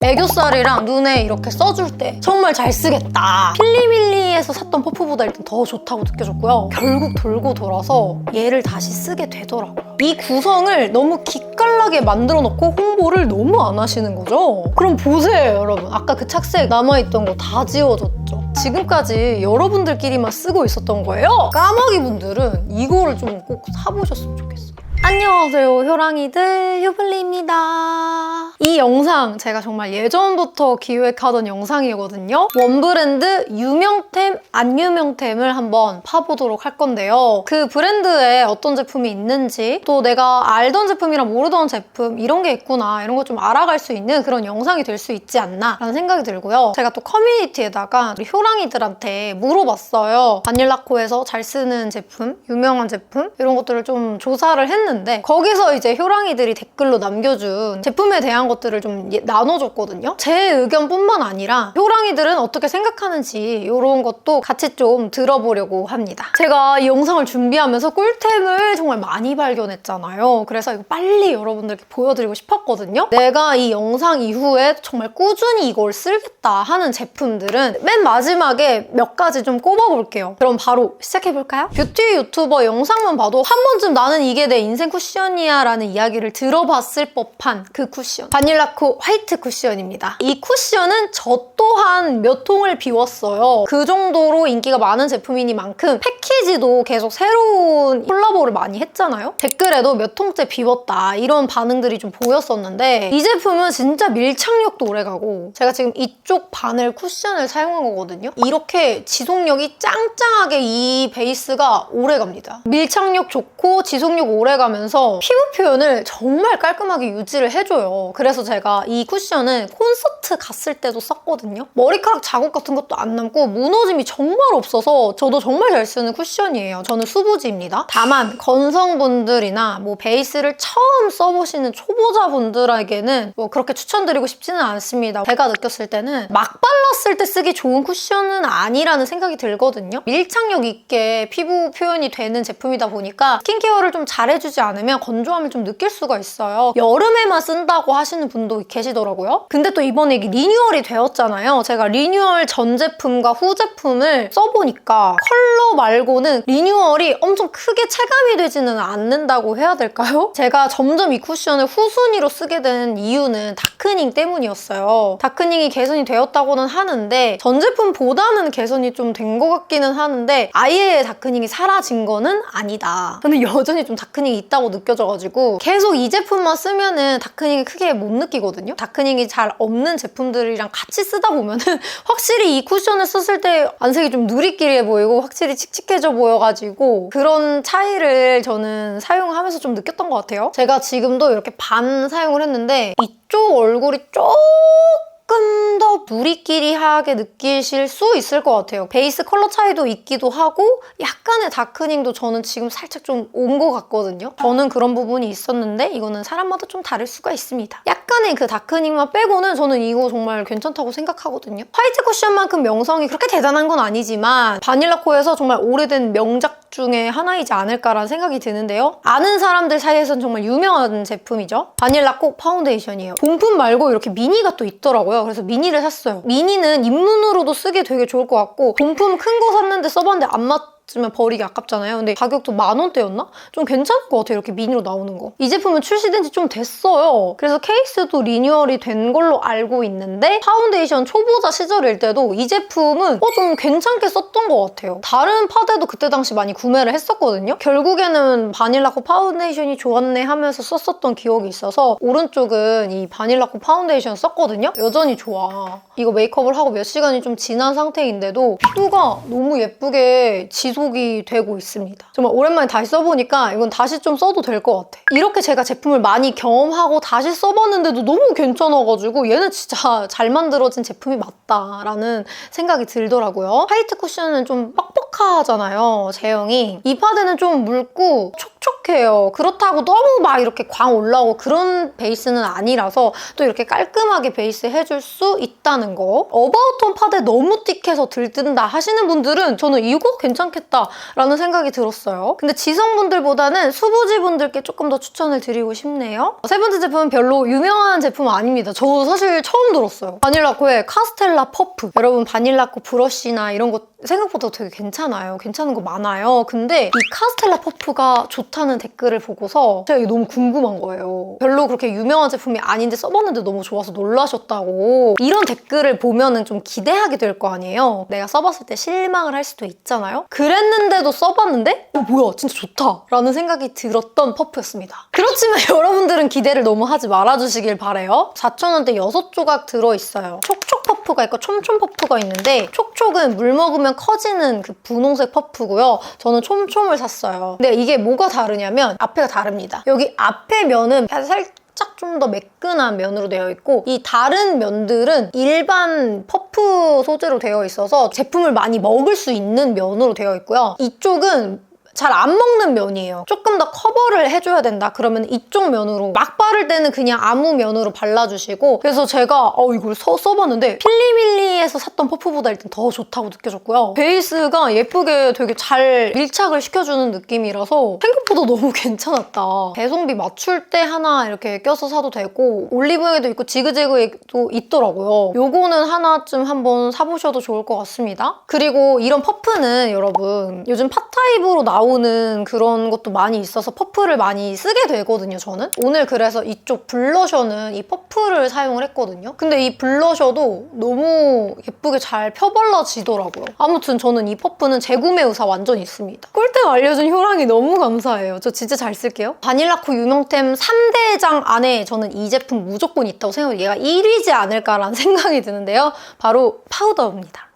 애교살이랑 눈에 이렇게 써줄 때 정말 잘 쓰겠다. 필리밀리에서 샀던 퍼프보다 일단 더 좋다고 느껴졌고요. 결국 돌고 돌아서 얘를 다시 쓰게 되더라고요. 이 구성을 너무 기깔나게 만들어 놓고 홍보를 너무 안 하시는 거죠? 그럼 보세요, 여러분. 아까 그 착색 남아있던 거 다 지워졌죠? 지금까지 여러분들끼리만 쓰고 있었던 거예요. 까마귀 분들은 이거를 좀 꼭 사보셨으면 좋겠어요. 안녕하세요, 효랑이들, 효블리입니다. 이 영상 제가 정말 예전부터 기획하던 영상이거든요. 원브랜드 유명템, 안 유명템을 한번 파보도록 할 건데요. 그 브랜드에 어떤 제품이 있는지, 또 내가 알던 제품이랑 모르던 제품 이런 게 있구나, 이런 거 좀 알아갈 수 있는 그런 영상이 될 수 있지 않나 라는 생각이 들고요. 제가 또 커뮤니티에다가 우리 효랑이들한테 물어봤어요. 바닐라코에서 잘 쓰는 제품, 유명한 제품 이런 것들을 좀 조사를 했는데 거기서 이제 효랑이들이 댓글로 남겨준 제품에 대한 것들을 좀 나눠줬거든요. 제 의견뿐만 아니라 효랑이들은 어떻게 생각하는지 이런 것도 같이 좀 들어보려고 합니다. 제가 이 영상을 준비하면서 꿀템을 정말 많이 발견했잖아요. 그래서 이거 빨리 여러분들께 보여드리고 싶었거든요. 내가 이 영상 이후에 정말 꾸준히 이걸 쓰겠다 하는 제품들은 맨 마지막에 몇 가지 좀 꼽아볼게요. 그럼 바로 시작해볼까요? 뷰티 유튜버 영상만 봐도 한 번쯤 나는 이게 내 인생 쿠션이야 라는 이야기를 들어봤을 법한 그 쿠션, 바닐라코 화이트 쿠션입니다. 이 쿠션은 저 또한 몇 통을 비웠어요. 그 정도로 인기가 많은 제품이니만큼 패키지도 계속 새로운 콜라보를 많이 했잖아요. 댓글에도 몇 통째 비웠다 이런 반응들이 좀 보였었는데 이 제품은 진짜 밀착력도 오래가고, 제가 지금 이쪽 바늘 쿠션을 사용한 거거든요. 이렇게 지속력이 짱짱하게 이 베이스가 오래갑니다. 밀착력 좋고 지속력 오래가면서 피부 표현을 정말 깔끔하게 유지를 해줘요. 그래서 제가 이 쿠션은 콘서트 갔을 때도 썼거든요. 머리카락 자국 같은 것도 안 남고 무너짐이 정말 없어서 저도 정말 잘 쓰는 쿠션이에요. 저는 수부지입니다. 다만 건성분들이나 뭐 베이스를 처음 써보시는 초보자분들에게는 뭐 그렇게 추천드리고 싶지는 않습니다. 제가 느꼈을 때는 막 발랐을 때 쓰기 좋은 쿠션은 아니라는 생각이 들거든요. 밀착력 있게 피부 표현이 되는 제품이다 보니까 스킨케어를 좀 잘해주지 않으면 건조함을 좀 느낄 수가 있어요. 여름에만 쓴다고 하시는 분도 계시더라고요. 근데 또 이번에 이게 리뉴얼이 되었잖아요. 제가 리뉴얼 전 제품과 후 제품을 써보니까 컬러 말고는 리뉴얼이 엄청 크게 체감이 되지는 않는다고 해야 될까요? 제가 점점 이 쿠션을 후순위로 쓰게 된 이유는 다크닝 때문이었어요. 다크닝이 개선이 되었다고는 하는데 전 제품보다는 개선이 좀 된 것 같기는 하는데 아예 다크닝이 사라진 거는 아니다. 근데 여전히 좀 다크닝이 있다고 느껴져가지고 계속 이 제품만 쓰면은 다크닝이 크게 못 느끼거든요. 다크닝이 잘 없는 제품들이랑 같이 쓰다 보면은 확실히 이 쿠션을 썼을 때 안색이 좀 누리끼리해 보이고 확실히 칙칙해져 보여가지고 그런 차이를 저는 사용하면서 좀 느꼈던 것 같아요. 제가 지금도 이렇게 반 사용을 했는데 이쪽 얼굴이 조금 더 누리끼리하게 느끼실 수 있을 것 같아요. 베이스 컬러 차이도 있기도 하고 약간의 다크닝도 저는 지금 살짝 좀 온 것 같거든요. 저는 그런 부분이 있었는데 이거는 사람마다 좀 다를 수가 있습니다. 약간의 그 다크닝만 빼고는 저는 이거 정말 괜찮다고 생각하거든요. 화이트 쿠션만큼 명성이 그렇게 대단한 건 아니지만 바닐라코에서 정말 오래된 명작 중에 하나이지 않을까라는 생각이 드는데요. 아는 사람들 사이에서는 정말 유명한 제품이죠. 바닐라코 파운데이션이에요. 본품 말고 이렇게 미니가 또 있더라고요. 그래서 미니를 샀어요. 미니는 입눈으로도 쓰기 되게 좋을 것 같고 본품 큰 거 샀는데 써봤는데 안 맞으면 버리기 아깝잖아요. 근데 가격도 10,000원대였나? 좀 괜찮을 것 같아요. 이렇게 미니로 나오는 거. 이 제품은 출시된 지 좀 됐어요. 그래서 케이스도 리뉴얼이 된 걸로 알고 있는데 파운데이션 초보자 시절일 때도 이 제품은 좀 괜찮게 썼던 것 같아요. 다른 파데도 그때 당시 많이 구매를 했었거든요. 결국에는 바닐라코 파운데이션이 좋았네 하면서 썼었던 기억이 있어서 오른쪽은 이 바닐라코 파운데이션 썼거든요. 여전히 좋아. 이거 메이크업을 하고 몇 시간이 좀 지난 상태인데도 피부가 너무 예쁘게 지속이 되고 있습니다. 정말 오랜만에 다시 써보니까 이건 다시 좀 써도 될 것 같아. 이렇게 제가 제품을 많이 경험하고 다시 써봤는데도 너무 괜찮아가지고 얘는 진짜 잘 만들어진 제품이 맞다라는 생각이 들더라고요. 화이트 쿠션은 좀 뻑뻑하잖아요, 제형이. 이 파데는 좀 묽고 촉촉해. 촉촉해요. 그렇다고 너무 막 이렇게 광 올라오고 그런 베이스는 아니라서 또 이렇게 깔끔하게 베이스 해줄 수 있다는 거. 어바웃톤 파데 너무 띡해서 들뜬다 하시는 분들은 저는 이거 괜찮겠다라는 생각이 들었어요. 근데 지성분들보다는 수부지분들께 조금 더 추천을 드리고 싶네요. 세 번째 제품은 별로 유명한 제품 아닙니다. 저도 사실 처음 들었어요. 바닐라코의 카스텔라 퍼프. 여러분 바닐라코 브러쉬나 이런 거 생각보다 되게 괜찮아요. 괜찮은 거 많아요. 근데 이 카스텔라 퍼프가 좋다는 댓글을 보고서 제가 이게 너무 궁금한 거예요. 별로 그렇게 유명한 제품이 아닌데 써봤는데 너무 좋아서 놀라셨다고. 이런 댓글을 보면은 좀 기대하게 될 거 아니에요. 내가 써봤을 때 실망을 할 수도 있잖아요. 그랬는데도 써봤는데 뭐야 진짜 좋다 라는 생각이 들었던 퍼프였습니다. 그렇지만 여러분들은 기대를 너무 하지 말아주시길 바래요. 4,000원대 6조각 들어있어요. 촉촉 퍼프가 있고 촘촘 퍼프가 있는데 촉촉은 물 먹으면 커지는 그 분홍색 퍼프고요. 저는 촘촘을 샀어요. 근데 이게 뭐가 다르냐면 앞에가 다릅니다. 여기 앞에 면은 살짝 좀 더 매끈한 면으로 되어 있고 이 다른 면들은 일반 퍼프 소재로 되어 있어서 제품을 많이 먹을 수 있는 면으로 되어 있고요. 이쪽은 잘 안 먹는 면이에요. 조금 더 커버를 해줘야 된다. 그러면 이쪽 면으로 막 바를 때는 그냥 아무 면으로 발라주시고 그래서 제가 이걸 써봤는데 필리밀리에서 샀던 퍼프보다 일단 더 좋다고 느껴졌고요. 베이스가 예쁘게 되게 잘 밀착을 시켜주는 느낌이라서 생각보다 너무 괜찮았다. 배송비 맞출 때 하나 이렇게 껴서 사도 되고 올리브영에도 있고 지그재그에도 있더라고요. 요거는 하나쯤 한번 사보셔도 좋을 것 같습니다. 그리고 이런 퍼프는 여러분 요즘 팟타입으로 나오는 그런 것도 많이 있어서 퍼프를 많이 쓰게 되거든요, 저는. 오늘 그래서 이쪽 블러셔는 이 퍼프를 사용을 했거든요. 근데 이 블러셔도 너무 예쁘게 잘 펴발라지더라고요. 아무튼 저는 이 퍼프는 재구매 의사 완전 있습니다. 꿀템 알려준 효랑이 너무 감사해요. 저 진짜 잘 쓸게요. 바닐라코 유명템 3대장 안에 저는 이 제품 무조건 있다고 생각해요. 얘가 1위지 않을까라는 생각이 드는데요. 바로 파우더입니다.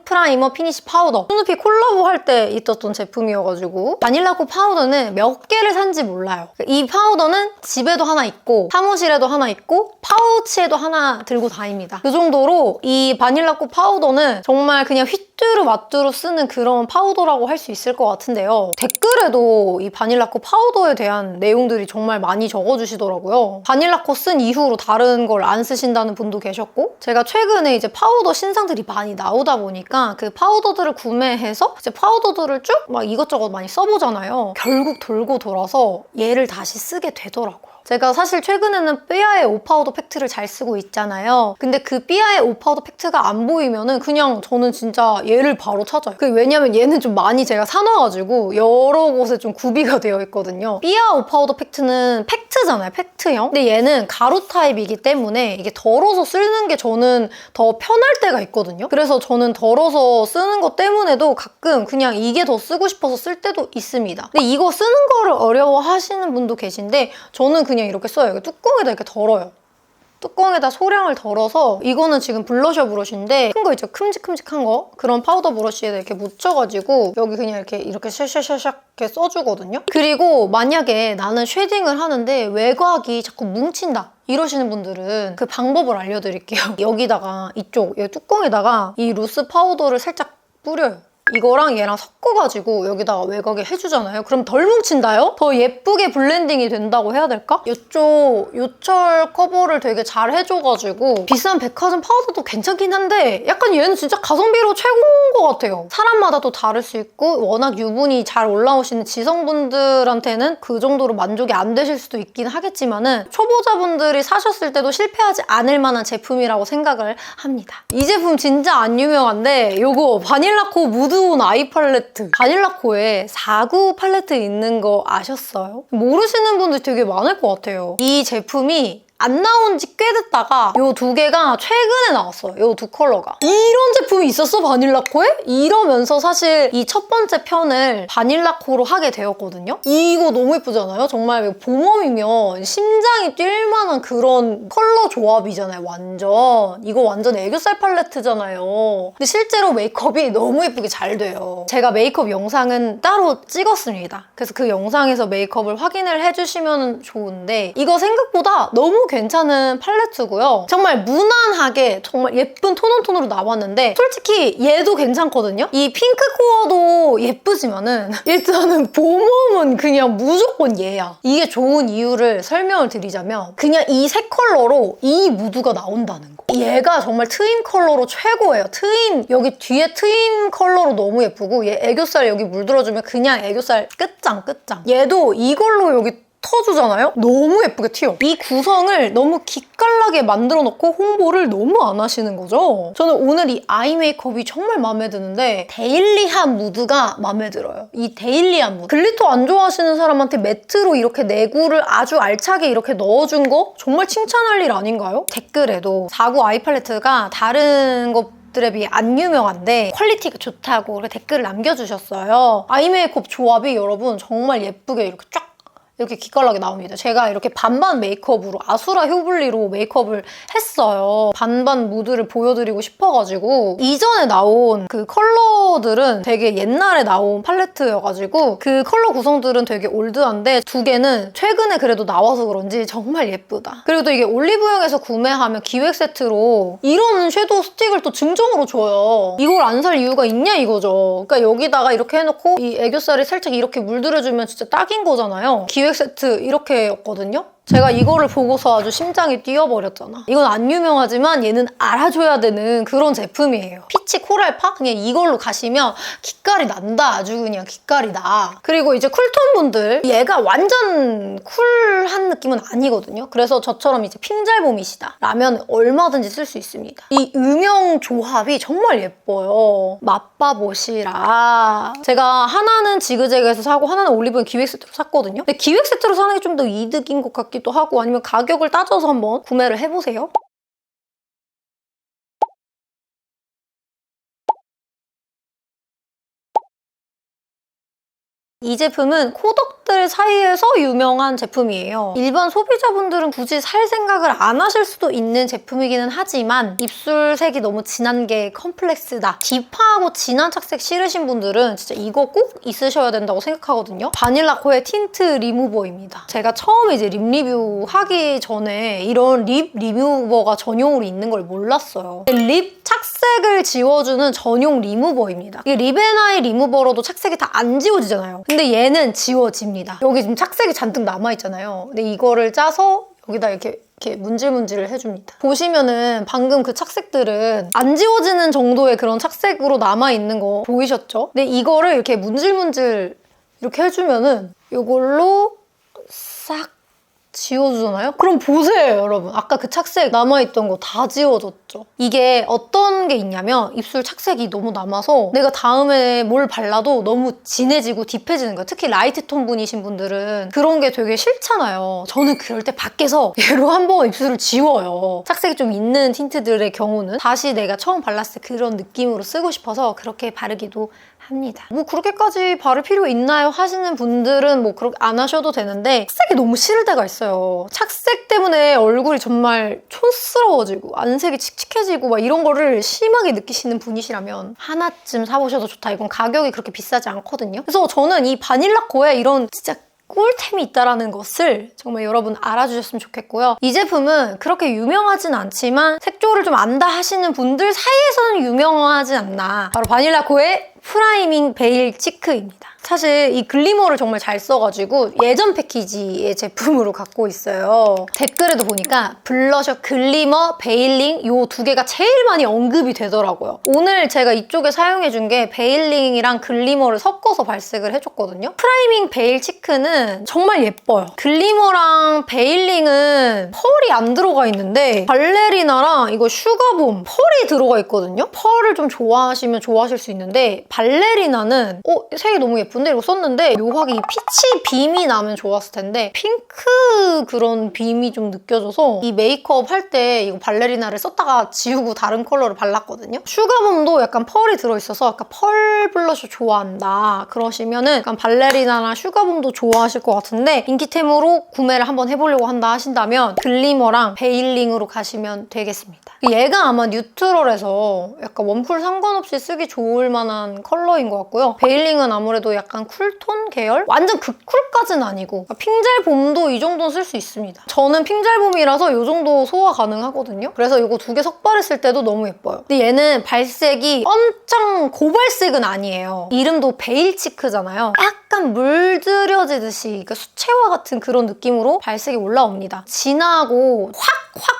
프라이머 피니쉬 파우더. 스누피 콜라보 할 때 있었던 제품이어가지고 바닐라코 파우더는 몇 개를 산지 몰라요. 이 파우더는 집에도 하나 있고 사무실에도 하나 있고 파우치에도 하나 들고 다닙니다. 그 정도로 이 바닐라코 파우더는 정말 그냥 휘뚜루마뚜루 쓰는 그런 파우더라고 할 수 있을 것 같은데요. 댓글에도 이 바닐라코 파우더에 대한 내용들이 정말 많이 적어주시더라고요. 바닐라코 쓴 이후로 다른 걸 안 쓰신다는 분도 계셨고 제가 최근에 이제 파우더 신상들이 많이 나오다 보니까 그 파우더들을 구매해서 이제 파우더들을 쭉 막 이것저것 많이 써보잖아요. 결국 돌고 돌아서 얘를 다시 쓰게 되더라고요. 제가 사실 최근에는 삐아의 오파우더 팩트를 잘 쓰고 있잖아요. 근데 그 삐아의 오파우더 팩트가 안 보이면은 그냥 저는 진짜 얘를 바로 찾아요. 왜냐면 얘는 좀 많이 제가 사놔가지고 여러 곳에 좀 구비가 되어 있거든요. 삐아 오파우더 팩트는 팩트잖아요. 팩트형. 근데 얘는 가루 타입이기 때문에 이게 덜어서 쓰는 게 저는 더 편할 때가 있거든요. 그래서 저는 덜어서 쓰는 것 때문에도 가끔 그냥 이게 더 쓰고 싶어서 쓸 때도 있습니다. 근데 이거 쓰는 거를 어려워하시는 분도 계신데 저는 그냥 이렇게 써요. 뚜껑에다 이렇게 덜어요. 뚜껑에다 소량을 덜어서 이거는 지금 블러셔 브러쉬인데 큰 거 있죠? 큼직큼직한 거? 그런 파우더 브러쉬에다 이렇게 묻혀가지고 여기 그냥 이렇게 샤샤샤샥 이렇게 써주거든요? 그리고 만약에 나는 쉐딩을 하는데 외곽이 자꾸 뭉친다 이러시는 분들은 그 방법을 알려드릴게요. 여기다가 여기 뚜껑에다가 이 루스 파우더를 살짝 뿌려요. 이거랑 얘랑 섞어가지고 여기다가 외곽에 해주잖아요. 그럼 덜 뭉친다요? 더 예쁘게 블렌딩이 된다고 해야 될까? 이쪽 요철 커버를 되게 잘 해줘가지고 비싼 백화점 파우더도 괜찮긴 한데 약간 얘는 진짜 가성비로 최고인 것 같아요. 사람마다 또 다를 수 있고 워낙 유분이 잘 올라오시는 지성분들한테는 그 정도로 만족이 안 되실 수도 있긴 하겠지만은 초보자분들이 사셨을 때도 실패하지 않을 만한 제품이라고 생각을 합니다. 이 제품 진짜 안 유명한데 요거 바닐라코 무드온 아이 팔레트. 바닐라코에 4구 팔레트 있는 거 아셨어요? 모르시는 분들 되게 많을 것 같아요. 이 제품이 안 나온 지 꽤 됐다가 요 두 개가 최근에 나왔어요. 요 두 컬러가. 이런 제품이 있었어? 바닐라코에? 이러면서 사실 이 첫 번째 편을 바닐라코로 하게 되었거든요. 이거 너무 예쁘잖아요? 정말 봄웜이면 심장이 뛸 만한 그런 컬러 조합이잖아요. 완전. 이거 완전 애교살 팔레트잖아요. 근데 실제로 메이크업이 너무 예쁘게 잘 돼요. 제가 메이크업 영상은 따로 찍었습니다. 그래서 그 영상에서 메이크업을 확인을 해주시면 좋은데 이거 생각보다 너무 너무 괜찮은 팔레트고요. 정말 무난하게 정말 예쁜 톤온톤으로 나왔는데 솔직히 얘도 괜찮거든요. 이 핑크 코어도 예쁘지만은 일단은 봄웜은 그냥 무조건 얘야. 이게 좋은 이유를 설명을 드리자면 그냥 이 세 컬러로 이 무드가 나온다는 거. 얘가 정말 트임 컬러로 최고예요. 트임, 여기 뒤에 트임 컬러로 너무 예쁘고 얘 애교살 여기 물들어주면 그냥 애교살 끝장. 얘도 이걸로 여기 터주잖아요? 너무 예쁘게 튀어. 이 구성을 너무 기깔나게 만들어 놓고 홍보를 너무 안 하시는 거죠? 저는 오늘 이 아이 메이크업이 정말 마음에 드는데 데일리한 무드가 마음에 들어요. 이 데일리한 무드. 글리터 안 좋아하시는 사람한테 매트로 이렇게 내구를 아주 알차게 이렇게 넣어준 거 정말 칭찬할 일 아닌가요? 댓글에도 49 아이 팔레트가 다른 것 들에 비해 안 유명한데 퀄리티가 좋다고 댓글을 남겨주셨어요. 아이 메이크업 조합이 여러분 정말 예쁘게 이렇게 쫙 이렇게 기깔나게 나옵니다. 제가 이렇게 반반 메이크업으로 아수라 효블리로 메이크업을 했어요. 반반 무드를 보여드리고 싶어가지고 이전에 나온 그 컬러들은 되게 옛날에 나온 팔레트여가지고 그 컬러 구성들은 되게 올드한데 두 개는 최근에 그래도 나와서 그런지 정말 예쁘다. 그리고 또 이게 올리브영에서 구매하면 기획 세트로 이런 섀도우 스틱을 또 증정으로 줘요. 이걸 안 살 이유가 있냐 이거죠. 그러니까 여기다가 이렇게 해놓고 이 애교살이 살짝 이렇게 물들여주면 진짜 딱인 거잖아요. 기획 세트 이렇게였거든요. 제가 이거를 보고서 아주 심장이 뛰어버렸잖아. 이건 안 유명하지만 얘는 알아줘야 되는 그런 제품이에요. 피치 코랄파? 그냥 이걸로 가시면 기깔이 난다. 아주 그냥 기깔이 나. 그리고 이제 쿨톤 분들 얘가 완전 쿨한 느낌은 아니거든요. 그래서 저처럼 이제 핑잘봄이시다 라면 얼마든지 쓸 수 있습니다. 이 음영 조합이 정말 예뻐요. 맛봐보시라. 제가 하나는 지그재그에서 사고 하나는 올리브영 기획 세트로 샀거든요. 근데 기획 세트로 사는 게 좀 더 이득인 것 같기도 하고 아니면 가격을 따져서 한번 구매를 해보세요. 이 제품은 코덕들 사이에서 유명한 제품이에요. 일반 소비자분들은 굳이 살 생각을 안 하실 수도 있는 제품이기는 하지만 입술색이 너무 진한 게 컴플렉스다. 딥하고 진한 착색 싫으신 분들은 진짜 이거 꼭 있으셔야 된다고 생각하거든요. 바닐라코의 틴트 리무버입니다. 제가 처음에 이제 립 리뷰 하기 전에 이런 립 리무버가 전용으로 있는 걸 몰랐어요. 립 착색을 지워주는 전용 리무버입니다. 이게 립앤아이 리무버로도 착색이 다 안 지워지잖아요. 근데 얘는 지워집니다. 여기 지금 착색이 잔뜩 남아있잖아요. 근데 이거를 짜서 여기다 이렇게 문질문질을 해줍니다. 보시면은 방금 그 착색들은 안 지워지는 정도의 그런 착색으로 남아있는 거 보이셨죠? 근데 이거를 이렇게 문질문질 이렇게 해주면은 이걸로 싹 지워주잖아요? 그럼 보세요, 여러분. 아까 그 착색 남아있던 거 다 지워졌죠? 이게 어떤 게 있냐면 입술 착색이 너무 남아서 내가 다음에 뭘 발라도 너무 진해지고 딥해지는 거예요. 특히 라이트 톤 분이신 분들은 그런 게 되게 싫잖아요. 저는 그럴 때 밖에서 얘로 한번 입술을 지워요. 착색이 좀 있는 틴트들의 경우는 다시 내가 처음 발랐을 때 그런 느낌으로 쓰고 싶어서 그렇게 바르기도 합니다. 뭐 그렇게까지 바를 필요 있나요? 하시는 분들은 뭐 그렇게 안 하셔도 되는데 착색이 너무 싫을 때가 있어요. 착색 때문에 얼굴이 정말 촌스러워지고 안색이 칙칙해지고 막 이런 거를 심하게 느끼시는 분이시라면 하나쯤 사보셔도 좋다. 이건 가격이 그렇게 비싸지 않거든요. 그래서 저는 이 바닐라코에 이런 진짜 꿀템이 있다는 것을 정말 여러분 알아주셨으면 좋겠고요. 이 제품은 그렇게 유명하진 않지만 색조를 좀 안다 하시는 분들 사이에서는 유명하지 않나. 바로 바닐라코의 프라이밍 베일 치크입니다. 사실 이 글리머를 정말 잘 써가지고 예전 패키지의 제품으로 갖고 있어요. 댓글에도 보니까 블러셔, 글리머, 베일링 이 두 개가 제일 많이 언급이 되더라고요. 오늘 제가 이쪽에 사용해준 게 베일링이랑 글리머를 섞어서 발색을 해줬거든요. 프라이밍 베일 치크는 정말 예뻐요. 글리머랑 베일링은 펄이 안 들어가 있는데 발레리나랑 이거 슈가봄 펄이 들어가 있거든요. 펄을 좀 좋아하시면 좋아하실 수 있는데 발레리나는 색이 너무 예쁜데 이거 썼는데 묘하게 이 피치 빔이 나면 좋았을 텐데 핑크 그런 빔이 좀 느껴져서 이 메이크업 할 때 이거 발레리나를 썼다가 지우고 다른 컬러를 발랐거든요. 슈가봄도 약간 펄이 들어있어서 약간 펄 블러셔 좋아한다 그러시면은 약간 발레리나나 슈가봄도 좋아하실 것 같은데 인기템으로 구매를 한번 해보려고 한다 하신다면 글리머랑 베일링으로 가시면 되겠습니다. 얘가 아마 뉴트럴해서 약간 웜쿨 상관없이 쓰기 좋을 만한 컬러인 것 같고요. 베일링은 아무래도 약간 쿨톤 계열? 완전 극쿨까지는 아니고 핑젤 봄도 이 정도는 쓸 수 있습니다. 저는 핑젤 봄이라서 이 정도 소화 가능하거든요. 그래서 이거 두 개 섞발했을 때도 너무 예뻐요. 근데 얘는 발색이 엄청 고발색은 아니에요. 이름도 베일치크잖아요. 약간 물들여지듯이 그러니까 수채화 같은 그런 느낌으로 발색이 올라옵니다. 진하고 확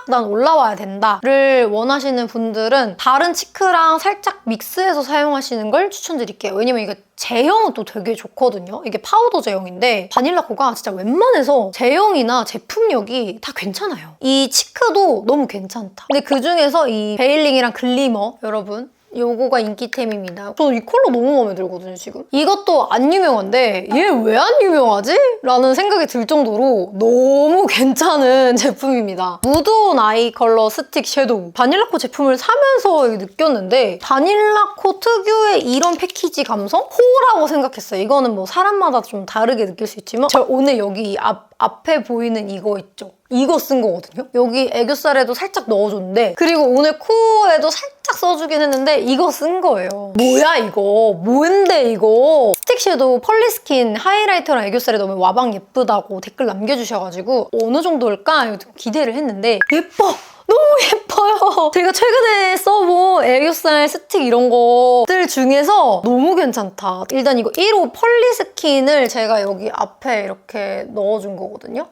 난 올라와야 된다를 원하시는 분들은 다른 치크랑 살짝 믹스해서 사용하시는 걸 추천드릴게요. 왜냐면 이게 제형은 또 되게 좋거든요. 이게 파우더 제형인데 바닐라코가 진짜 웬만해서 제형이나 제품력이 다 괜찮아요. 이 치크도 너무 괜찮다. 근데 그중에서 이 베일링이랑 글리머 여러분 요거가 인기템입니다. 저는 이 컬러 너무 마음에 들거든요, 지금. 이것도 안 유명한데 얘 왜 안 유명하지? 라는 생각이 들 정도로 너무 괜찮은 제품입니다. 무드온 아이 컬러 스틱 섀도우. 바닐라코 제품을 사면서 느꼈는데 바닐라코 특유의 이런 패키지 감성? 호라고 생각했어요. 이거는 뭐 사람마다 좀 다르게 느낄 수 있지만 저 오늘 여기 앞에 보이는 이거 있죠? 이거 쓴 거거든요? 여기 애교살에도 살짝 넣어줬는데 그리고 오늘 코에도 살짝 써주긴 했는데 이거 쓴 거예요. 뭐야 이거? 뭔데 이거? 스틱 섀도우 펄리스킨 하이라이터랑 애교살에 넣으면 와방 예쁘다고 댓글 남겨주셔가지고 어느 정도일까? 기대를 했는데 예뻐! 너무 예뻐요. 제가 최근에 써본 애교살 스틱 이런 것들 중에서 너무 괜찮다. 일단 이거 1호 펄리스킨을 제가 여기 앞에 이렇게 넣어준 거거든요.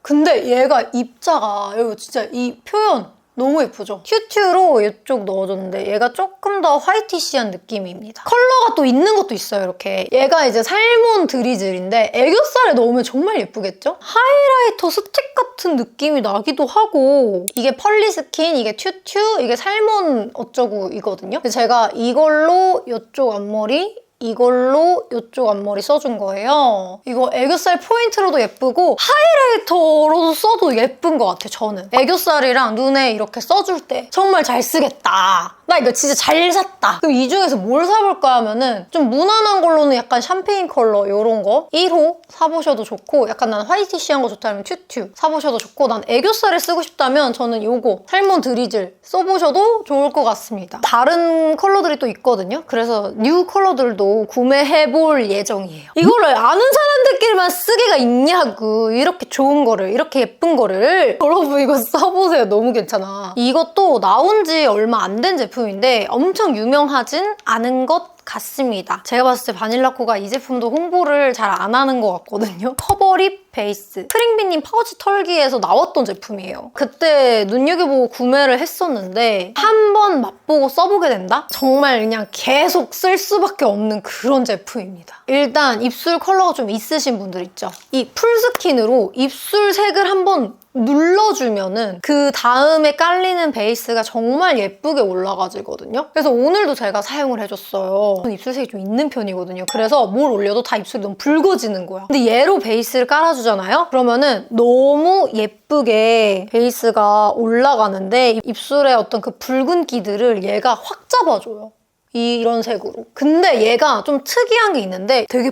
근데 얘가 입자가 여기 진짜 이 표현 너무 예쁘죠? 큐트로 이쪽 넣어줬는데 얘가 조금 더 화이티시한 느낌입니다. 컬러가 또 있는 것도 있어요, 이렇게. 얘가 이제 살몬 드리즐인데 애교살에 넣으면 정말 예쁘겠죠? 하이라이터 스틱 같은 느낌이 나기도 하고 이게 펄리스킨, 이게 튜튜, 이게 살몬 어쩌고 이거든요. 제가 이걸로 이쪽 앞머리 이걸로 이쪽 앞머리 써준 거예요. 이거 애교살 포인트로도 예쁘고 하이라이터로도 써도 예쁜 것 같아요, 저는. 애교살이랑 눈에 이렇게 써줄 때 정말 잘 쓰겠다. 나 이거 진짜 잘 샀다. 그럼 이 중에서 뭘 사볼까 하면은 좀 무난한 걸로는 약간 샴페인 컬러 이런 거 1호 사보셔도 좋고 약간 난 화이티시한 거 좋다면 튜튜 사보셔도 좋고 난 애교살에 쓰고 싶다면 저는 요거 살몬 드리즐 써보셔도 좋을 것 같습니다. 다른 컬러들이 또 있거든요. 그래서 뉴 컬러들도 구매해볼 예정이에요. 이거를 아는 사람들끼리만 쓰기가 있냐고. 이렇게 좋은 거를, 이렇게 예쁜 거를. 여러분 이거 써보세요. 너무 괜찮아. 이것도 나온 지 얼마 안 된 제품인데 엄청 유명하진 않은 것 같습니다. 제가 봤을 때 바닐라코가 이 제품도 홍보를 잘 안 하는 것 같거든요. 커버립 베이스. 프링비님 파우치 털기에서 나왔던 제품이에요. 그때 눈여겨보고 구매를 했었는데 한 번 맛보고 써보게 된다? 정말 그냥 계속 쓸 수밖에 없는 그런 제품입니다. 일단 입술 컬러가 좀 있으신 분들 있죠? 이 풀스킨으로 입술 색을 한번 눌러주면은 그 다음에 깔리는 베이스가 정말 예쁘게 올라가지거든요. 그래서 오늘도 제가 사용을 해줬어요. 저는 입술색이 좀 있는 편이거든요. 그래서 뭘 올려도 다 입술이 너무 붉어지는 거야. 근데 얘로 베이스를 깔아주잖아요? 그러면은 너무 예쁘게 베이스가 올라가는데 입술에 어떤 그 붉은기들을 얘가 확 잡아줘요. 이런 색으로. 근데 얘가 좀 특이한 게 있는데 되게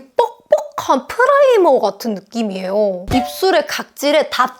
뻑뻑한 프라이머 같은 느낌이에요. 입술의 각질에 다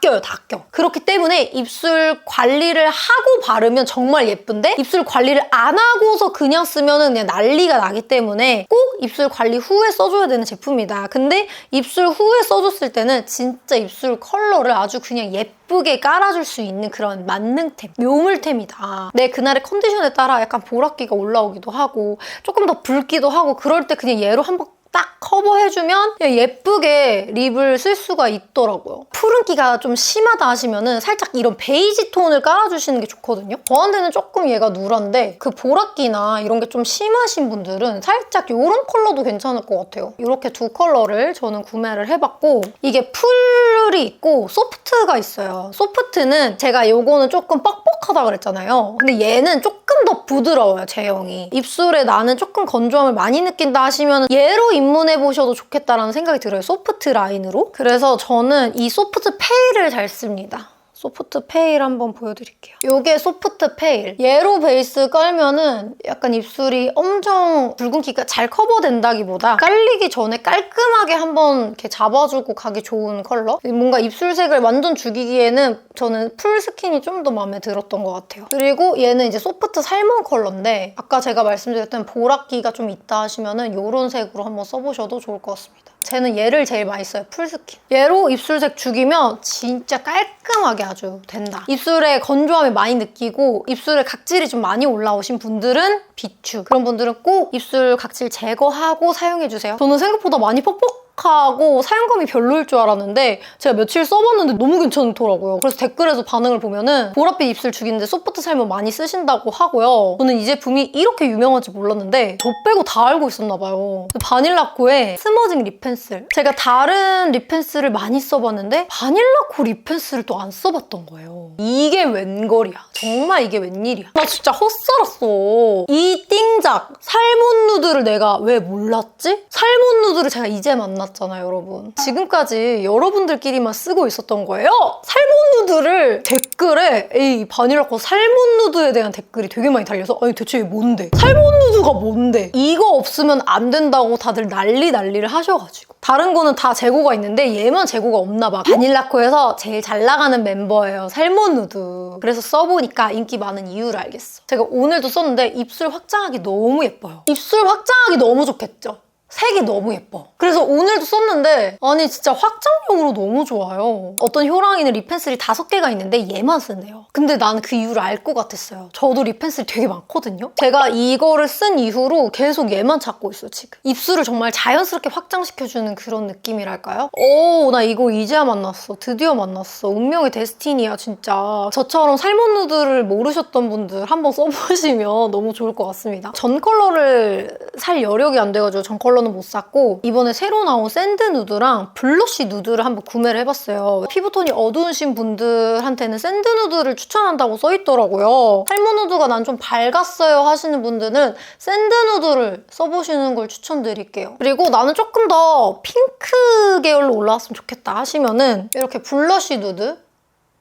껴요, 다 껴. 그렇기 때문에 입술 관리를 하고 바르면 정말 예쁜데 입술 관리를 안 하고서 그냥 쓰면 그냥 난리가 나기 때문에 꼭 입술 관리 후에 써줘야 되는 제품이다. 근데 입술 후에 써줬을 때는 진짜 입술 컬러를 아주 그냥 예쁘게 깔아줄 수 있는 그런 만능템, 묘물템이다. 내 그날의 컨디션에 따라 약간 보랏기가 올라오기도 하고 조금 더 붉기도 하고 그럴 때 그냥 얘로 한번 딱 커버해주면 예쁘게 립을 쓸 수가 있더라고요. 푸른기가 좀 심하다 하시면은 살짝 이런 베이지 톤을 깔아주시는 게 좋거든요. 저한테는 조금 얘가 누런데 그 보랏기나 이런 게 좀 심하신 분들은 살짝 이런 컬러도 괜찮을 것 같아요. 이렇게 두 컬러를 저는 구매를 해봤고 이게 풀이 있고 소프트가 있어요. 소프트는 제가 이거는 조금 뻑뻑하다 그랬잖아요. 근데 얘는 조금 더 부드러워요, 제형이. 입술에 나는 조금 건조함을 많이 느낀다 하시면 얘로 입문해보셔도 좋겠다라는 생각이 들어요. 소프트 라인으로. 그래서 저는 이 소프트 페이를 잘 씁니다. 소프트 페일 한번 보여드릴게요. 이게 소프트 페일. 얘로 베이스 깔면은 약간 입술이 엄청 붉은기가 잘 커버된다기보다 깔리기 전에 깔끔하게 한번 이렇게 잡아주고 가기 좋은 컬러? 뭔가 입술색을 완전 죽이기에는 저는 풀 스킨이 좀 더 마음에 들었던 것 같아요. 그리고 얘는 이제 소프트 살몬 컬러인데 아까 제가 말씀드렸던 보랏기가 좀 있다 하시면은 이런 색으로 한번 써보셔도 좋을 것 같습니다. 쟤는 얘를 제일 많이 써요, 풀스킨. 얘로 입술색 죽이면 진짜 깔끔하게 아주 된다. 입술에 건조함이 많이 느끼고 입술에 각질이 좀 많이 올라오신 분들은 비추. 그런 분들은 꼭 입술 각질 제거하고 사용해주세요. 저는 생각보다 많이 퍽퍽하고 사용감이 별로일 줄 알았는데 제가 며칠 써봤는데 너무 괜찮더라고요. 그래서 댓글에서 반응을 보면은 보랏빛 입술 죽이는데 소프트 살몬 많이 쓰신다고 하고요. 저는 이 제품이 이렇게 유명한지 몰랐는데 저 빼고 다 알고 있었나 봐요. 바닐라코의 스머징 립 펜슬. 제가 다른 립 펜슬을 많이 써봤는데 바닐라코 립 펜슬을 또 안 써봤던 거예요. 이게 웬걸이야. 정말 이게 웬일이야. 나 진짜 헛살았어. 이 띵작 살몬 누드를 내가 왜 몰랐지? 살몬 누드를 제가 이제 만났잖아요, 여러분. 지금까지 여러분들끼리만 쓰고 있었던 거예요. 살몬 누드를 댓글에 이 바닐라코 살몬 누드에 대한 댓글이 되게 많이 달려서 아니 대체 이게 뭔데? 살몬 누드가 뭔데? 이거 없으면 안 된다고 다들 난리를 하셔가지고 다른 거는 다 재고가 있는데 얘만 재고가 없나 봐. 바닐라코에서 제일 잘 나가는 멤버예요, 살몬 누드. 그래서 써보니까 인기 많은 이유를 알겠어. 제가 오늘도 썼는데 입술 확장하기 너무 예뻐요. 입술 확장하기 너무 좋겠죠? 색이 너무 예뻐. 그래서 오늘도 썼는데 아니 진짜 확장력으로 너무 좋아요. 어떤 효랑이는 립 펜슬이 5개가 있는데 얘만 쓴대요. 근데 나는 그 이유를 알 것 같았어요. 저도 립 펜슬이 되게 많거든요. 제가 이거를 쓴 이후로 계속 얘만 찾고 있어 지금. 입술을 정말 자연스럽게 확장시켜주는 그런 느낌이랄까요? 오, 나 이거 이제야 만났어. 드디어 만났어. 운명의 데스티니야 진짜. 저처럼 살몬 누드를 모르셨던 분들 한번 써보시면 너무 좋을 것 같습니다. 전 컬러를 살 여력이 안 돼가지고 전 컬러는 못 샀고 이번에 새로 나온 샌드 누드랑 블러쉬 누드를 한번 구매를 해봤어요. 피부톤이 어두우신 분들한테는 샌드 누드를 추천한다고 써있더라고요. 살몬 누드가 난 좀 밝았어요 하시는 분들은 샌드 누드를 써보시는 걸 추천드릴게요. 그리고 나는 조금 더 핑크 계열로 올라왔으면 좋겠다 하시면은 이렇게 블러쉬 누드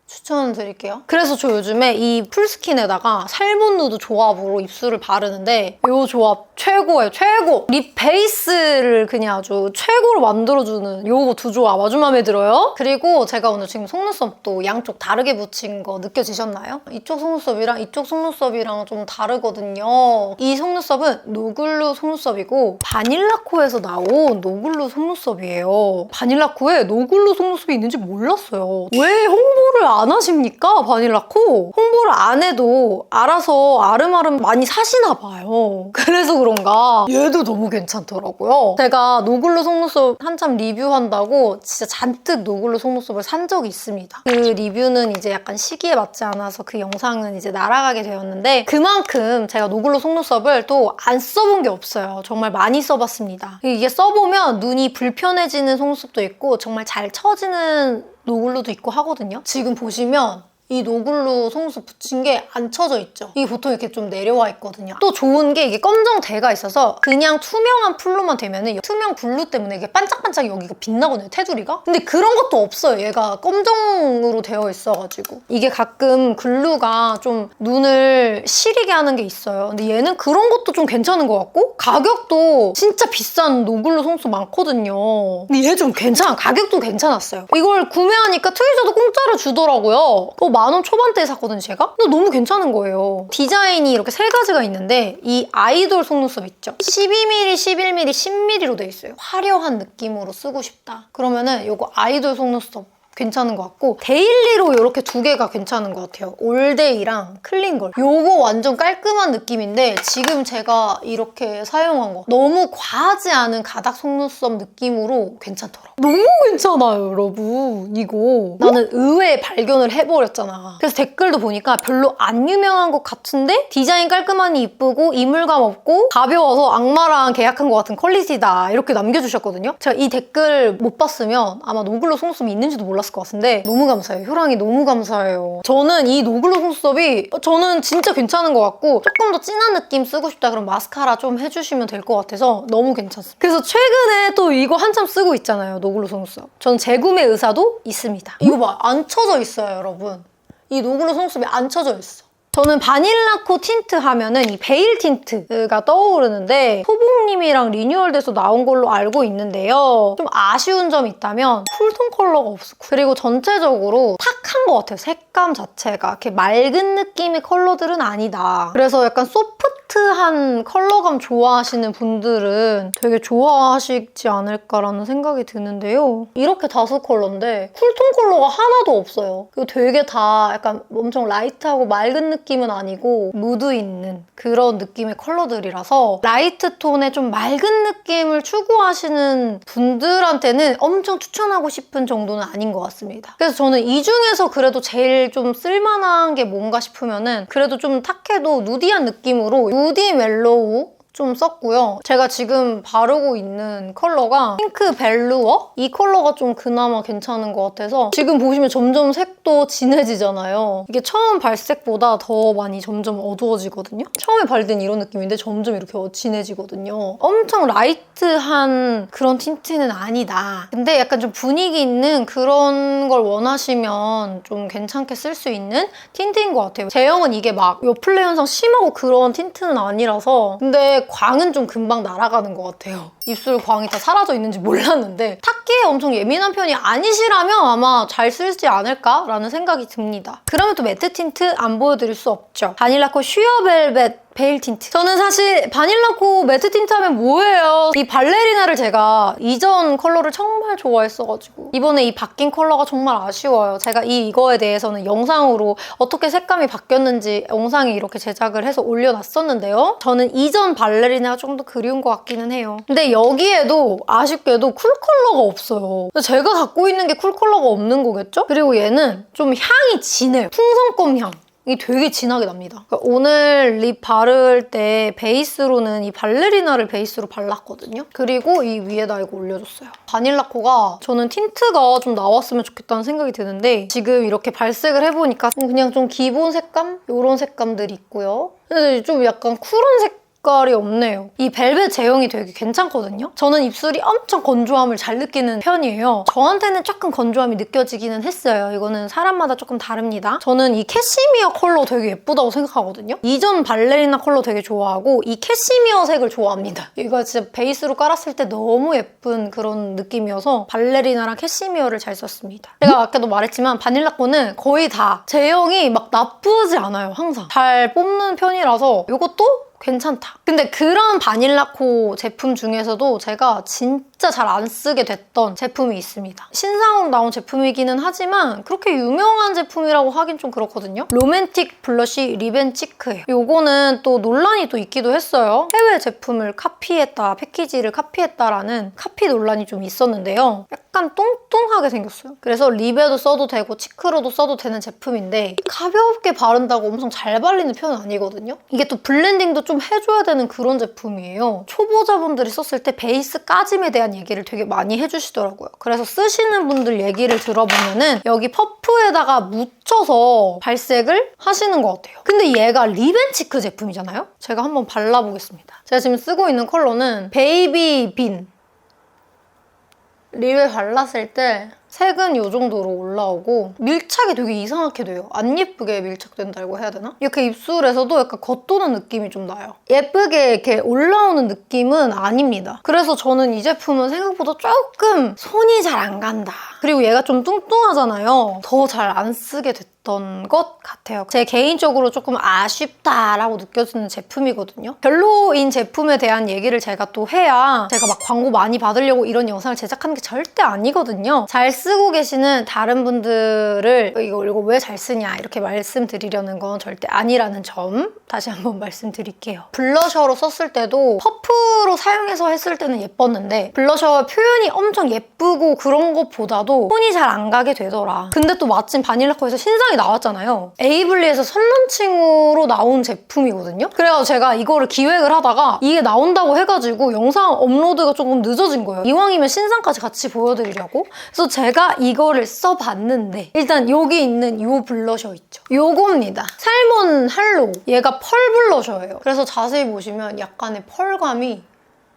추천드릴게요. 그래서 저 요즘에 이 풀스킨에다가 살몬 누드 조합으로 입술을 바르는데 이 조합 최고예요, 최고! 립 베이스를 그냥 아주 최고로 만들어주는 요거 두 조합 아주 마음에 들어요. 그리고 제가 오늘 지금 속눈썹도 양쪽 다르게 붙인 거 느껴지셨나요? 이쪽 속눈썹이랑 이쪽 속눈썹이랑 좀 다르거든요. 이 속눈썹은 노글루 속눈썹이고 바닐라코에서 나온 노글루 속눈썹이에요. 바닐라코에 노글루 속눈썹이 있는지 몰랐어요. 왜 홍보를 안 하십니까? 바닐라코? 홍보를 안 해도 알아서 아름아름 많이 사시나 봐요. 그래서 그런가 얘도 너무 괜찮더라고요. 제가 노글루 속눈썹 한참 리뷰한다고 진짜 잔뜩 노글루 속눈썹을 산 적이 있습니다. 그 리뷰는 이제 약간 시기에 맞지 않아서 그 영상은 이제 날아가게 되었는데 그만큼 제가 노글루 속눈썹을 또 안 써본 게 없어요. 정말 많이 써봤습니다. 이게 써보면 눈이 불편해지는 속눈썹도 있고 정말 잘 처지는 노글루도 있고 하거든요. 지금 보시면 이 노글루 속눈썹 붙인 게 안 쳐져 있죠. 이게 보통 이렇게 좀 내려와 있거든요. 또 좋은 게 이게 검정 대가 있어서 그냥 투명한 풀로만 되면은 투명 블루 때문에 이게 반짝반짝 여기가 빛나거든요, 테두리가. 근데 그런 것도 없어요. 얘가 검정으로 되어 있어가지고. 이게 가끔 글루가 좀 눈을 시리게 하는 게 있어요. 근데 얘는 그런 것도 좀 괜찮은 것 같고 가격도 진짜 비싼 노글루 속눈썹 많거든요. 근데 얘 좀 괜찮아. 가격도 괜찮았어요. 이걸 구매하니까 트위저도 공짜로 주더라고요. 10,000원 초반대에 샀거든요, 제가? 근데 너무 괜찮은 거예요. 디자인이 이렇게 3가지가 있는데 이 아이돌 속눈썹 있죠? 12mm, 11mm, 10mm로 돼 있어요. 화려한 느낌으로 쓰고 싶다. 그러면은 이거 아이돌 속눈썹 괜찮은 것 같고 데일리로 이렇게 2개가 괜찮은 것 같아요. 올데이랑 클린걸. 요거 완전 깔끔한 느낌인데 지금 제가 이렇게 사용한 거 너무 과하지 않은 가닥 속눈썹 느낌으로 괜찮더라고요. 너무 괜찮아요, 여러분. 이거 나는 의외의 발견을 해버렸잖아. 그래서 댓글도 보니까 별로 안 유명한 것 같은데 디자인 깔끔하니 이쁘고 이물감 없고 가벼워서 악마랑 계약한 것 같은 퀄리티다 이렇게 남겨주셨거든요. 제가 이 댓글 못 봤으면 아마 노글루 속눈썹이 있는지도 몰랐을 들었을 것 같은데 너무 감사해요. 효랑이 너무 감사해요. 저는 이 노글로 속눈썹이 저는 진짜 괜찮은 것 같고 조금 더 진한 느낌 쓰고 싶다 그럼 마스카라 좀 해주시면 될 것 같아서 너무 괜찮습니다. 그래서 최근에 또 이거 한참 쓰고 있잖아요. 노글로 속눈썹. 저는 재구매 의사도 있습니다. 이거 봐. 안 쳐져 있어요, 여러분. 이 노글로 속눈썹이 안 쳐져 있어. 저는 바닐라코 틴트 하면은 이 베일 틴트가 떠오르는데 소봉님이랑 리뉴얼돼서 나온 걸로 알고 있는데요. 좀 아쉬운 점이 있다면 쿨톤 컬러가 없고 그리고 전체적으로 탁한 것 같아요. 색감 자체가 이렇게 맑은 느낌의 컬러들은 아니다. 그래서 약간 소프트한 컬러감 좋아하시는 분들은 되게 좋아하시지 않을까라는 생각이 드는데요. 이렇게 다섯 컬러인데 쿨톤 컬러가 하나도 없어요. 그리고 되게 다 약간 엄청 라이트하고 맑은 느낌은 아니고 무드 있는 그런 느낌의 컬러들이라서 라이트 톤의 좀 맑은 느낌을 추구하시는 분들한테는 엄청 추천하고 싶은 정도는 아닌 것 같습니다. 그래서 저는 이 중에서 그래도 제일 좀 쓸만한 게 뭔가 싶으면은 그래도 좀 탁해도 누디한 느낌으로 누디 멜로우 좀 썼고요. 제가 지금 바르고 있는 컬러가 핑크 벨루어? 이 컬러가 좀 그나마 괜찮은 것 같아서 지금 보시면 점점 색도 진해지잖아요. 이게 처음 발색보다 더 많이 점점 어두워지거든요. 처음에 바를 땐 이런 느낌인데 점점 이렇게 진해지거든요. 엄청 라이트한 그런 틴트는 아니다. 근데 약간 좀 분위기 있는 그런 걸 원하시면 좀 괜찮게 쓸 수 있는 틴트인 것 같아요. 제형은 이게 막 요플레 현상 심하고 그런 틴트는 아니라서 근데 광은 좀 금방 날아가는 것 같아요. 입술 광이 다 사라져 있는지 몰랐는데 탁기에 엄청 예민한 편이 아니시라면 아마 잘 쓰지 않을까라는 생각이 듭니다. 그러면 또 매트 틴트 안 보여드릴 수 없죠. 바닐라코 슈어벨벳 베일 틴트. 저는 사실 바닐라코 매트 틴트 하면 뭐예요? 이 발레리나를 제가 이전 컬러를 정말 좋아했어가지고 이번에 이 바뀐 컬러가 정말 아쉬워요. 제가 이거에 대해서는 영상으로 어떻게 색감이 바뀌었는지 영상에 이렇게 제작을 해서 올려놨었는데요. 저는 이전 발레리나가 좀 더 그리운 것 같기는 해요. 근데 여기에도 아쉽게도 쿨 컬러가 없어요. 제가 갖고 있는 게 쿨 컬러가 없는 거겠죠? 그리고 얘는 좀 향이 진해요. 풍선껌 향. 이게 되게 진하게 납니다. 그러니까 오늘 립 바를 때 베이스로는 이 발레리나를 베이스로 발랐거든요. 그리고 이 위에다 이거 올려줬어요. 바닐라코가 저는 틴트가 좀 나왔으면 좋겠다는 생각이 드는데 지금 이렇게 발색을 해보니까 그냥 좀 기본 색감? 이런 색감들이 있고요. 근데 좀 약간 쿨한 색깔이 없네요. 이 벨벳 제형이 되게 괜찮거든요. 저는 입술이 엄청 건조함을 잘 느끼는 편이에요. 저한테는 조금 건조함이 느껴지기는 했어요. 이거는 사람마다 조금 다릅니다. 저는 이 캐시미어 컬러 되게 예쁘다고 생각하거든요. 이전 발레리나 컬러 되게 좋아하고 이 캐시미어 색을 좋아합니다. 이거 진짜 베이스로 깔았을 때 너무 예쁜 그런 느낌이어서 발레리나랑 캐시미어를 잘 썼습니다. 제가 아까도 말했지만 바닐라코는 거의 다 제형이 막 나쁘지 않아요. 항상 잘 뽑는 편이라서 이것도 괜찮다. 근데 그런 바닐라코 제품 중에서도 제가 진짜 잘 안 쓰게 됐던 제품이 있습니다. 신상으로 나온 제품이기는 하지만 그렇게 유명한 제품이라고 하긴 좀 그렇거든요. 로맨틱 블러쉬 립앤치크예요. 요거는 또 논란이 또 있기도 했어요. 해외 제품을 카피했다, 패키지를 카피했다라는 카피 논란이 좀 있었는데요. 약간 뚱뚱하게 생겼어요. 그래서 립에도 써도 되고 치크로도 써도 되는 제품인데 가볍게 바른다고 엄청 잘 발리는 편은 아니거든요. 이게 또 블렌딩도 좀 해줘야 되는 그런 제품이에요. 초보자분들이 썼을 때 베이스 까짐에 대한 얘기를 되게 많이 해주시더라고요. 그래서 쓰시는 분들 얘기를 들어보면은 여기 퍼프에다가 묻혀서 발색을 하시는 것 같아요. 근데 얘가 립앤치크 제품이잖아요? 제가 한번 발라보겠습니다. 제가 지금 쓰고 있는 컬러는 베이비 빈. 립에 발랐을 때 색은 이 정도로 올라오고 밀착이 되게 이상하게 돼요. 안 예쁘게 밀착된다고 해야 되나? 이렇게 입술에서도 약간 겉도는 느낌이 좀 나요. 예쁘게 이렇게 올라오는 느낌은 아닙니다. 그래서 저는 이 제품은 생각보다 조금 손이 잘 안 간다. 그리고 얘가 좀 뚱뚱하잖아요. 더 잘 안 쓰게 됐던 것 같아요. 제 개인적으로 조금 아쉽다라고 느껴지는 제품이거든요. 별로인 제품에 대한 얘기를 제가 또 해야 제가 막 광고 많이 받으려고 이런 영상을 제작하는 게 절대 아니거든요. 잘 쓰고 계시는 다른 분들을 이거 왜 잘 쓰냐 이렇게 말씀드리려는 건 절대 아니라는 점 다시 한번 말씀드릴게요. 블러셔로 썼을 때도 퍼프로 사용해서 했을 때는 예뻤는데 블러셔 표현이 엄청 예쁘고 그런 것보다도 손이 잘 안 가게 되더라. 근데 또 마침 바닐라코에서 신상이 나왔잖아요. 에이블리에서 선런칭으로 나온 제품이거든요. 그래서 제가 이거를 기획을 하다가 이게 나온다고 해가지고 영상 업로드가 조금 늦어진 거예요. 이왕이면 신상까지 같이 보여드리려고. 그래서 제가 제가 이거를 써봤는데 일단 여기 있는 이 블러셔 있죠? 요겁니다. 살몬 할로우. 얘가 펄 블러셔예요. 그래서 자세히 보시면 약간의 펄감이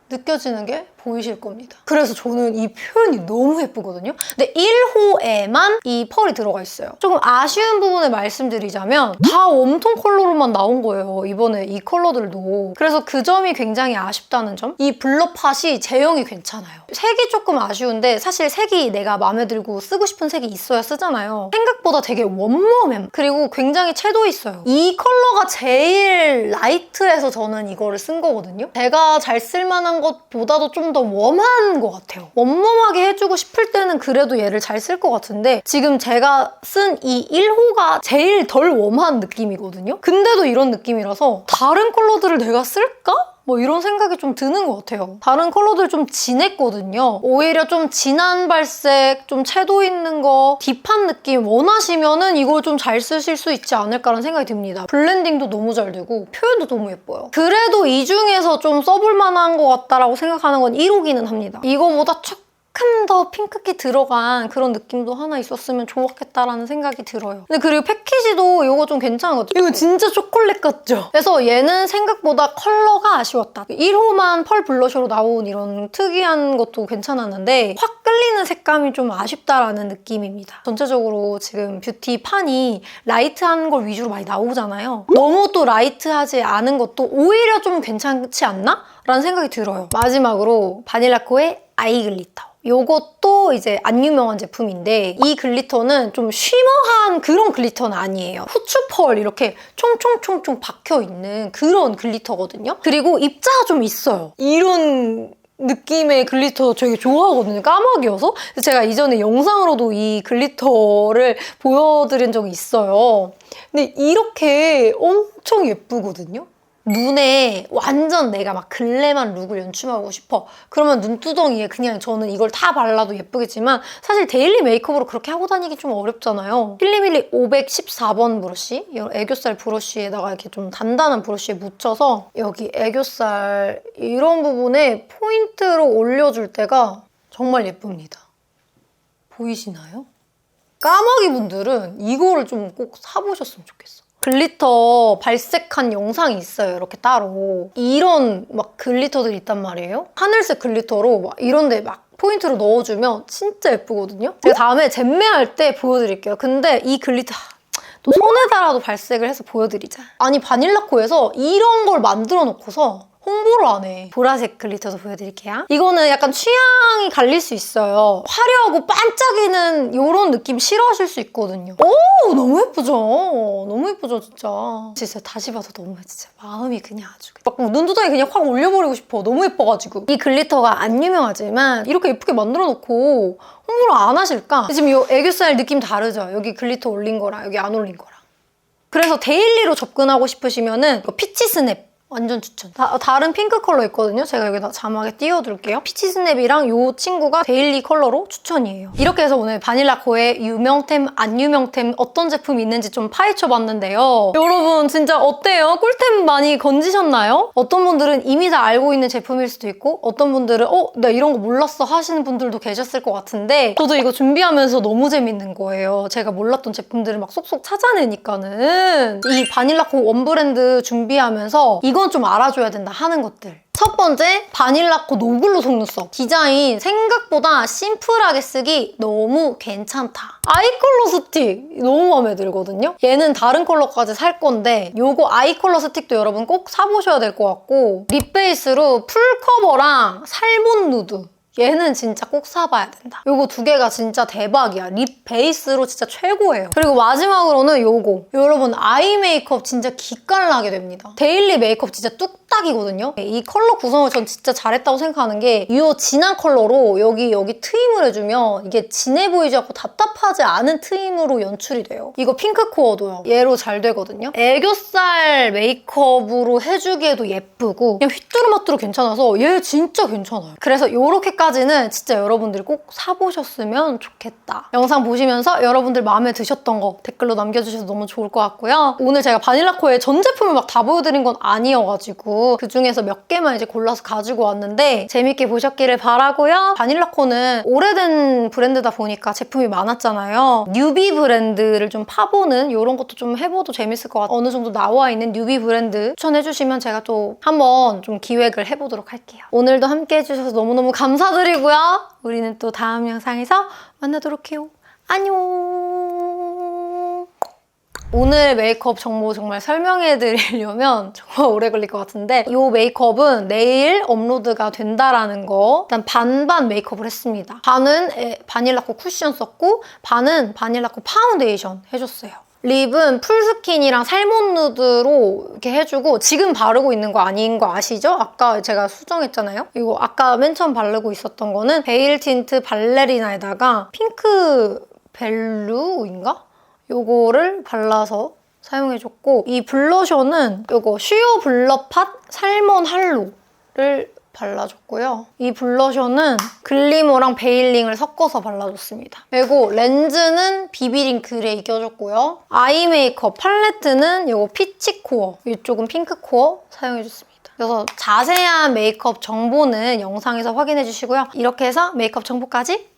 느껴지는 게 보이실 겁니다. 그래서 저는 이 표현이 너무 예쁘거든요. 근데 1호에만 이 펄이 들어가 있어요. 조금 아쉬운 부분을 말씀드리자면 다 웜톤 컬러로만 나온 거예요. 이번에 이 컬러들도. 그래서 그 점이 굉장히 아쉽다는 점. 이 블러팟이 제형이 괜찮아요. 색이 조금 아쉬운데 사실 색이 내가 마음에 들고 쓰고 싶은 색이 있어야 쓰잖아요. 생각보다 되게 웜웜해. 그리고 굉장히 채도 있어요. 이 컬러가 제일 라이트해서 저는 이거를 쓴 거거든요. 제가 잘 쓸만한 것보다도 좀 더 웜한 것 같아요. 웜웜하게 해주고 싶을 때는 그래도 얘를 잘 쓸 것 같은데 지금 제가 쓴 이 1호가 제일 덜 웜한 느낌이거든요. 근데도 이런 느낌이라서 다른 컬러들을 내가 쓸까? 뭐 이런 생각이 좀 드는 것 같아요. 다른 컬러들 좀 진했거든요. 오히려 좀 진한 발색, 좀 채도 있는 거, 딥한 느낌 원하시면은 이걸 좀 잘 쓰실 수 있지 않을까라는 생각이 듭니다. 블렌딩도 너무 잘 되고 표현도 너무 예뻐요. 그래도 이 중에서 좀 써볼 만한 것 같다라고 생각하는 건 1호기는 합니다. 이거보다 조금 더 핑크기 들어간 그런 느낌도 하나 있었으면 좋았겠다라는 생각이 들어요. 근데 그리고 패키지도 이거 좀 괜찮은 것 같아요. 이거 진짜 초콜릿 같죠? 그래서 얘는 생각보다 컬러가 아쉬웠다. 1호만 펄 블러셔로 나온 이런 특이한 것도 괜찮았는데 확 끌리는 색감이 좀 아쉽다라는 느낌입니다. 전체적으로 지금 뷰티판이 라이트한 걸 위주로 많이 나오잖아요. 너무 또 라이트하지 않은 것도 오히려 좀 괜찮지 않나? 라는 생각이 들어요. 마지막으로 바닐라코의 아이 글리터. 요것도 이제 안 유명한 제품인데 이 글리터는 좀 쉬머한 그런 글리터는 아니에요. 후추 펄 이렇게 총총총총 박혀있는 그런 글리터거든요. 그리고 입자가 좀 있어요. 이런 느낌의 글리터 되게 좋아하거든요. 까마귀여서. 제가 이전에 영상으로도 이 글리터를 보여드린 적이 있어요. 근데 이렇게 엄청 예쁘거든요. 눈에 완전 내가 막 글래만 룩을 연출하고 싶어. 그러면 눈두덩이에 그냥 저는 이걸 다 발라도 예쁘겠지만 사실 데일리 메이크업으로 그렇게 하고 다니기 좀 어렵잖아요. 필리밀리 514번 브러쉬, 이 애교살 브러쉬에다가 이렇게 좀 단단한 브러쉬에 묻혀서 여기 애교살 이런 부분에 포인트로 올려줄 때가 정말 예쁩니다. 보이시나요? 까마귀 분들은 이거를 좀 꼭 사보셨으면 좋겠어. 글리터 발색한 영상이 있어요. 이렇게 따로. 이런 막 글리터들이 있단 말이에요. 하늘색 글리터로 막 이런데 막 포인트로 넣어주면 진짜 예쁘거든요. 제가 다음에 잼매할 때 보여드릴게요. 근데 이 글리터 또 손에다라도 발색을 해서 보여드리자. 아니 바닐라코에서 이런 걸 만들어 놓고서 홍보를 안 해. 보라색 글리터도 보여드릴게요. 이거는 약간 취향이 갈릴 수 있어요. 화려하고 반짝이는 이런 느낌 싫어하실 수 있거든요. 오! 너무 예쁘죠? 너무 예쁘죠, 진짜. 진짜 다시 봐도 너무 진짜 마음이 그냥 아주 막 눈두덩이 그냥 확 올려버리고 싶어. 너무 예뻐가지고. 이 글리터가 안 유명하지만 이렇게 예쁘게 만들어 놓고 홍보를 안 하실까? 지금 이 애교살 느낌 다르죠? 여기 글리터 올린 거랑 여기 안 올린 거랑. 그래서 데일리로 접근하고 싶으시면은 이거 피치 스냅 완전 추천. 다른 핑크 컬러 있거든요. 제가 여기다 자막에 띄워둘게요. 피치 스냅이랑 이 친구가 데일리 컬러로 추천이에요. 이렇게 해서 오늘 바닐라코의 유명템, 안 유명템 어떤 제품이 있는지 좀 파헤쳐봤는데요. 여러분 진짜 어때요? 꿀템 많이 건지셨나요? 어떤 분들은 이미 다 알고 있는 제품일 수도 있고 어떤 분들은 나 이런 거 몰랐어 하시는 분들도 계셨을 것 같은데 저도 이거 준비하면서 너무 재밌는 거예요. 제가 몰랐던 제품들을 막 쏙쏙 찾아내니까는 이 바닐라코 원브랜드 준비하면서 이건 좀 알아줘야 된다 하는 것들. 첫 번째, 바닐라코 노블로 속눈썹. 디자인 생각보다 심플하게 쓰기 너무 괜찮다. 아이 컬러 스틱 너무 마음에 들거든요. 얘는 다른 컬러까지 살 건데 요거 아이 컬러 스틱도 여러분 꼭 사보셔야 될 것 같고 립 베이스로 풀 커버랑 살몬 누드 얘는 진짜 꼭 사봐야 된다. 요거 두 개가 진짜 대박이야. 립 베이스로 진짜 최고예요. 그리고 마지막으로는 요거. 여러분 아이 메이크업 진짜 기깔나게 됩니다. 데일리 메이크업 진짜 뚝딱이거든요. 이 컬러 구성을 전 진짜 잘했다고 생각하는 게 이 진한 컬러로 여기 트임을 해주면 이게 진해 보이지 않고 답답하지 않은 트임으로 연출이 돼요. 이거 핑크 코어도요. 얘로 잘 되거든요. 애교살 메이크업으로 해주기에도 예쁘고 그냥 휘뚜루마뚜루 괜찮아서 얘 진짜 괜찮아요. 그래서 요렇게 여기까지는 진짜 여러분들이 꼭 사보셨으면 좋겠다. 영상 보시면서 여러분들 마음에 드셨던 거 댓글로 남겨주셔서 너무 좋을 것 같고요. 오늘 제가 바닐라코의 전 제품을 막 다 보여드린 건 아니어가지고 그중에서 몇 개만 이제 골라서 가지고 왔는데 재밌게 보셨기를 바라고요. 바닐라코는 오래된 브랜드다 보니까 제품이 많았잖아요. 뉴비 브랜드를 좀 파보는 이런 것도 좀 해봐도 재밌을 것 같아요. 어느 정도 나와 있는 뉴비 브랜드 추천해주시면 제가 또 한번 좀 기획을 해보도록 할게요. 오늘도 함께 해주셔서 너무너무 감사드리고요. 우리는 또 다음 영상에서 만나도록 해요. 안녕. 오늘 메이크업 정보 정말 설명해드리려면 정말 오래 걸릴 것 같은데 이 메이크업은 내일 업로드가 된다라는 거 일단 반반 메이크업을 했습니다. 반은 바닐라코 쿠션 썼고 반은 바닐라코 파운데이션 해줬어요. 립은 풀스킨이랑 살몬 누드로 이렇게 해주고 지금 바르고 있는 거 아닌 거 아시죠? 아까 제가 수정했잖아요? 이거 아까 맨 처음 바르고 있었던 거는 베일 틴트 발레리나에다가 핑크 벨루인가? 요거를 발라서 사용해줬고 이 블러셔는 요거 슈어 블러팟 살몬 할로를 발라줬고요. 이 블러셔는 글리머랑 베일링을 섞어서 발라줬습니다. 그리고 렌즈는 비비링 그레이 껴줬고요. 아이 메이크업 팔레트는 요거 피치 코어, 이쪽은 핑크 코어 사용해줬습니다. 그래서 자세한 메이크업 정보는 영상에서 확인해주시고요. 이렇게 해서 메이크업 정보까지